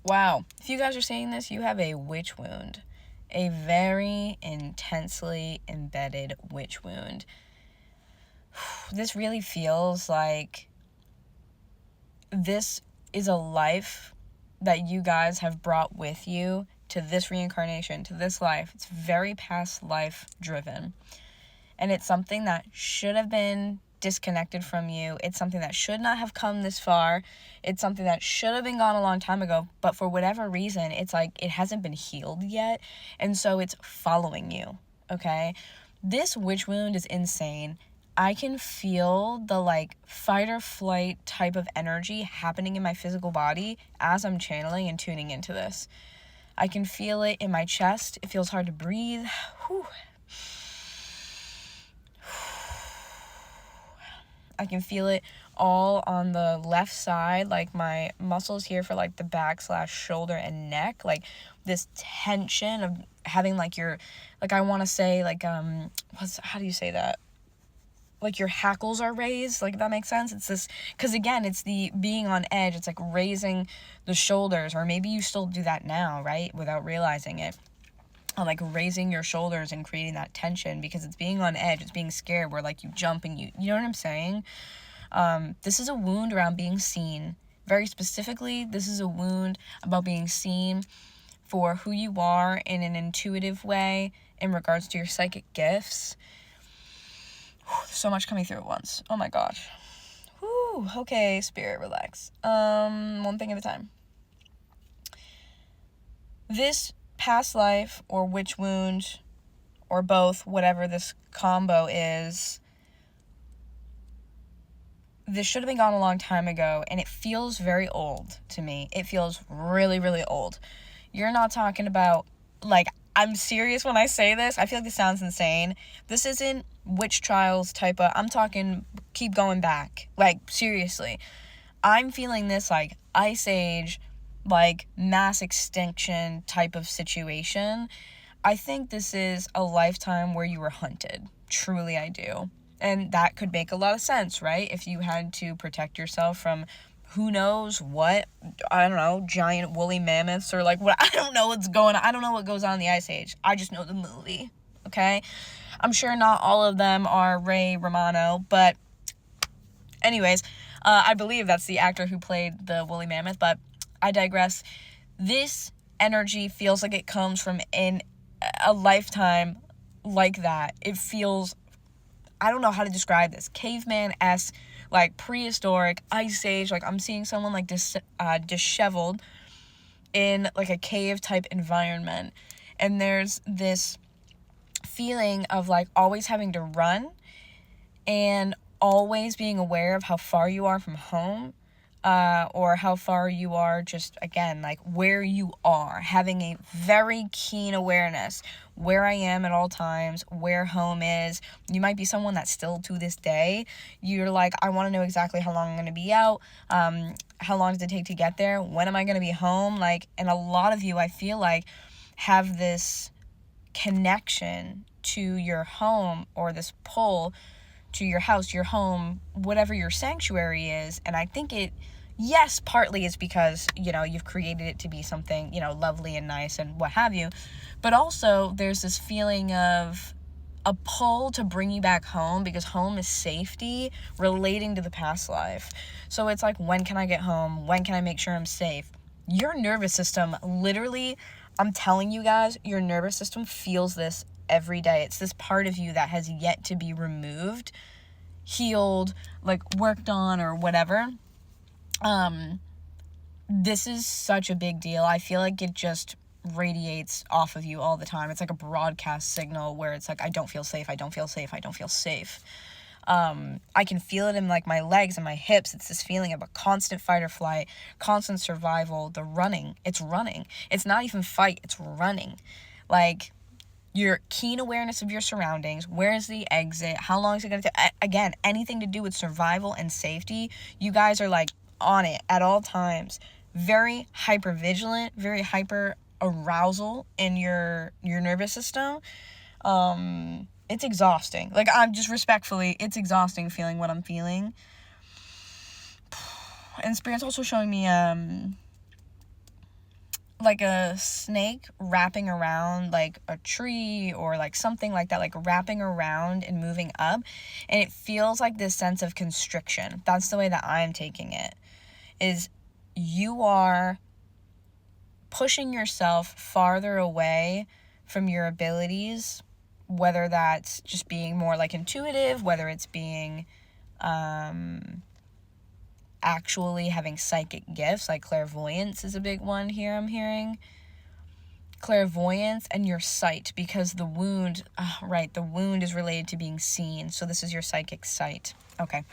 Wow. If you guys are seeing this, you have a witch wound. A very intensely embedded witch wound. This really feels like this is a life that you guys have brought with you to this reincarnation, to this life. It's very past life driven. And it's something that should have been disconnected from you. It's something that should not have come this far. It's something that should have been gone a long time ago, but for whatever reason, it's like it hasn't been healed yet, and so it's following you, okay? This witch wound is insane. I can feel the like fight or flight type of energy happening in my physical body as I'm channeling and tuning into this. I can feel it in my chest. It feels hard to breathe. Whew. I can feel it all on the left side, like my muscles here for like the back / shoulder and neck, like this tension of having like your, like I want to say like, how do you say that? Like your hackles are raised, like if that makes sense. It's this, because again, it's the being on edge. It's like raising the shoulders, or maybe you still do that now, right? Without realizing it. Like raising your shoulders and creating that tension because it's being on edge, it's being scared, where like you jump and you know what I'm saying? This is a wound around being seen. Very specifically, this is a wound about being seen for who you are in an intuitive way in regards to your psychic gifts. So much coming through at once. Oh my gosh. Whew. Okay, spirit, relax. One thing at a time. This past life or witch wound or both, whatever this combo is, this should have been gone a long time ago, and it feels very old to me. It feels really, really old. You're not talking about, like, I'm serious when I say this. I feel like this sounds insane. This isn't witch trials type of, I'm talking keep going back. Like, seriously. I'm feeling this, like, Ice Age, like, mass extinction type of situation. I think this is a lifetime where you were hunted. Truly, I do. And that could make a lot of sense, right? If you had to protect yourself from who knows what, I don't know, giant woolly mammoths or like what, I don't know what's going on. I don't know what goes on in the Ice Age. I just know the movie, okay? I'm sure not all of them are Ray Romano, but anyways, I believe that's the actor who played the woolly mammoth, but I digress. This energy feels like it comes from a lifetime like that. It feels, I don't know how to describe this, caveman-esque, like prehistoric, Ice Age, like I'm seeing someone like disheveled in like a cave type environment, and there's this feeling of like always having to run and always being aware of how far you are from home, or how far you are just, again, like where you are, having a very keen awareness where I am at all times, where home is. You might be someone that still to this day, you're like, I want to know exactly how long I'm going to be out, how long does it take to get there, when am I going to be home, like, and a lot of you, I feel like, have this connection to your home, or this pull to your house, your home, whatever your sanctuary is. And I think it, yes, partly is because, you know, you've created it to be something, you know, lovely and nice and what have you. But also there's this feeling of a pull to bring you back home, because home is safety relating to the past life. So it's like, when can I get home? When can I make sure I'm safe? Your nervous system, literally, I'm telling you guys, your nervous system feels this every day. It's this part of you that has yet to be removed, healed, like worked on or whatever. This is such a big deal. I feel like it just radiates off of you all the time. It's like a broadcast signal where it's like, I don't feel safe, I don't feel safe, I don't feel safe. I can feel it in like my legs and my hips. It's this feeling of a constant fight or flight, constant survival, the running. It's running. It's not even fight, it's running. Like, your keen awareness of your surroundings, where is the exit, how long is it going to take, again, anything to do with survival and safety, you guys are like on it at all times. Very hyper vigilant, very hyper arousal in your nervous system. It's exhausting. Like, I'm just respectfully, it's exhausting feeling what I'm feeling. And Spirit's also showing me like a snake wrapping around like a tree or like something like that, like wrapping around and moving up, and it feels like this sense of constriction. That's the way that I'm taking it, is you are pushing yourself farther away from your abilities, whether that's just being more like intuitive, whether it's being actually having psychic gifts, like clairvoyance is a big one here I'm hearing. Clairvoyance and your sight, because the wound, the wound is related to being seen. So this is your psychic sight. Okay.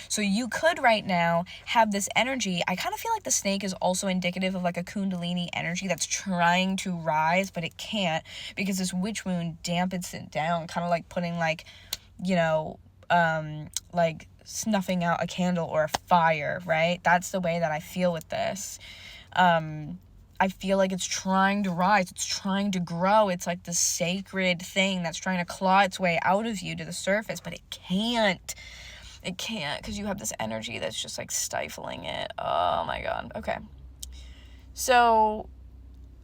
So you could right now have this energy. I kind of feel like the snake is also indicative of like a Kundalini energy that's trying to rise, but it can't, because this witch wound dampens it down, kind of like putting like, like snuffing out a candle or a fire, right? That's the way that I feel with this. I feel like it's trying to rise. It's trying to grow. It's like the sacred thing that's trying to claw its way out of you to the surface, but it can't. It can't, because you have this energy that's just like stifling it. Oh my God. Okay. So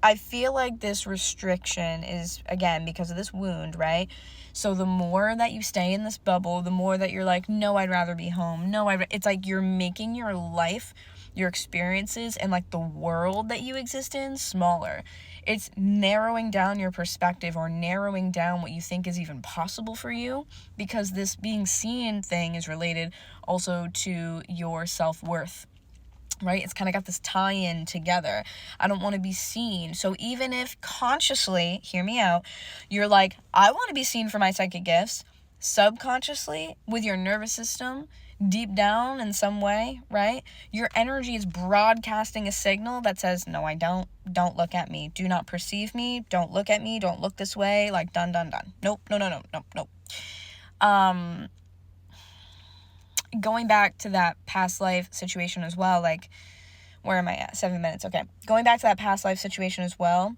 I feel like this restriction is, again, because of this wound, right? So the more that you stay in this bubble, the more that you're like, no, I'd rather be home. No, it's like you're making your life, your experiences, and like the world that you exist in smaller. It's narrowing down your perspective, or narrowing down what you think is even possible for you, because this being seen thing is related also to your self-worth, right? It's kind of got this tie-in together. I don't want to be seen. So even if consciously, hear me out, you're like, I want to be seen for my psychic gifts, subconsciously, with your nervous system, deep down in some way, right? Your energy is broadcasting a signal that says, no, I don't look at me. Do not perceive me. Don't look at me. Don't look this way. Like, done. Nope. No. Going back to that past life situation as well, like, where am I at? 7 minutes. Okay. Going back to that past life situation as well,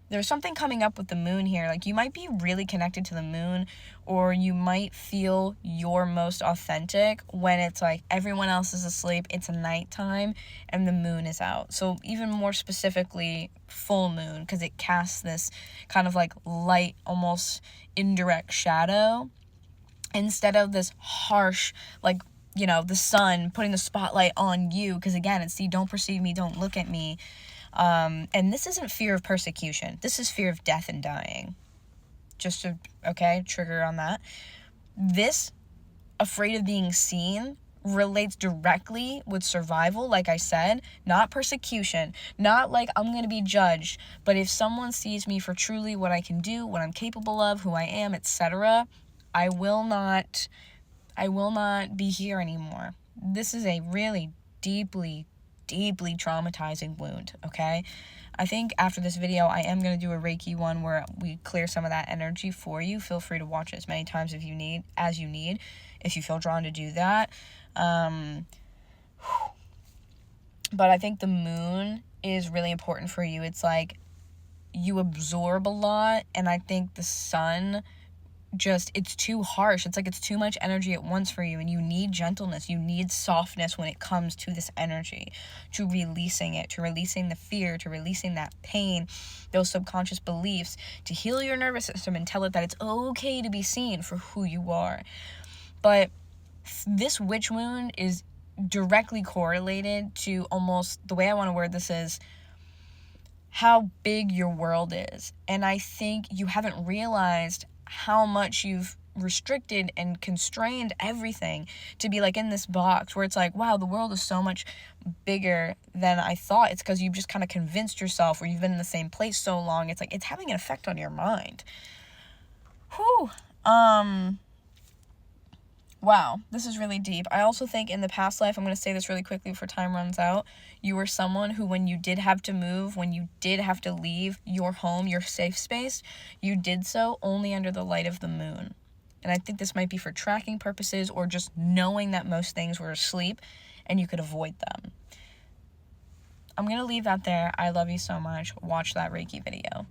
there's something coming up with the moon here. Like, you might be really connected to the moon, or you might feel your most authentic when it's like everyone else is asleep, it's nighttime, and the moon is out. So even more specifically, full moon, because it casts this kind of like light, almost indirect shadow, instead of this harsh, like, the sun putting the spotlight on you, because again, it's, you don't perceive me, don't look at me. And this isn't fear of persecution. This is fear of death and dying. Just to, trigger on that. This afraid of being seen relates directly with survival, like I said, not persecution, not like I'm going to be judged, but if someone sees me for truly what I can do, what I'm capable of, who I am, etc., I will not be here anymore. This is a really deeply traumatizing wound, okay? I think after this video, I am going to do a Reiki one where we clear some of that energy for you. Feel free to watch it as many times as you need, if you feel drawn to do that. But I think the moon is really important for you. It's like you absorb a lot, and I think the sun it's too harsh. It's like it's too much energy at once for you, and you need gentleness. You need softness when it comes to this energy, to releasing it, to releasing the fear, to releasing that pain, those subconscious beliefs, to heal your nervous system and tell it that it's okay to be seen for who you are. But this witch wound is directly correlated to, almost the way I want to word this is, how big your world is. And I think you haven't realized how much you've restricted and constrained everything to be like in this box where it's like, wow, the world is so much bigger than I thought. It's because you've just kind of convinced yourself, or you've been in the same place so long. It's like, it's having an effect on your mind. Wow, this is really deep. I also think in the past life, I'm going to say this really quickly before time runs out, you were someone who, when you did have to move, when you did have to leave your home, your safe space, you did so only under the light of the moon. And I think this might be for tracking purposes, or just knowing that most things were asleep and you could avoid them. I'm going to leave that there. I love you so much. Watch that Reiki video.